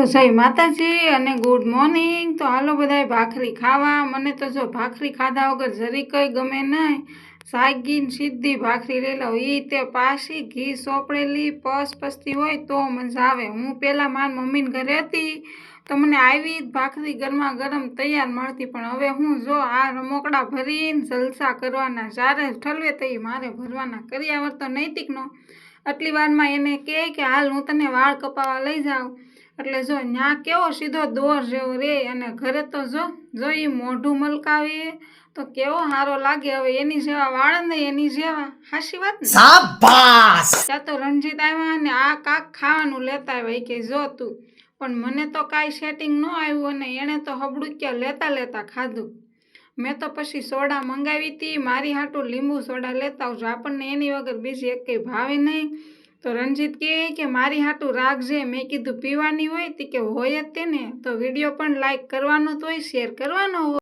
તો જય માતાજી અને ગુડ મોર્નિંગ। તો હાલો બધાય ભાખરી ખાવા। મને તો જો ભાખરી ખાધા વગર જરી કંઈ ગમે નહીં। સાગીને સીધી ભાખરી લઈ લો, એ તે પાછી ઘી સોપડેલી પસપસતી હોય તો મજા આવે। હું પહેલાં મારી મમ્મીને ઘરે હતી તો મને આવી જ ભાખરી ગરમા ગરમ તૈયાર મળતી, પણ હવે હું જો આ રમકડા ભરીને જલસા કરવાના, જ્યારે ઠલવે તો મારે ભરવાના। કર્યાવર તો નૈતિકનો આટલી વારમાં એને કહે કે હાલ હું તને વાળ કપાવવા લઈ જાઉં, એટલે જો ત્યાં કેવો સીધો દોર જેવો રે, અને ઘરે તો જો એ મોઢું મલકાવે તો કેવો સારો લાગે। હવે એની જેવા વાળ ને એની જેવા, હાચી વાત ને? શાબાશ। ત્યાં તો રણજીત આવ્યા ને આ કાક ખાવાનું લેતા આવ્યા કે જો તું, પણ મને તો કાંઈ સેટિંગ ન આવ્યું અને એણે તો હબડુક્યા લેતા લેતા ખાધું। મેં તો પછી સોડા મંગાવી હતી, મારી હાટું લીંબુ સોડા લેતા આવજો, આપણને એની વગર બીજી એક કંઈ ભાવે નહીં। તો રણજીત કહે કે મારી હાટું રાખજે। મેં કીધું પીવાની હોય તી કે હોય જ તેને, તો વિડીયો પણ લાઈક કરવાનો તો હોય, શેર કરવાનો હોય।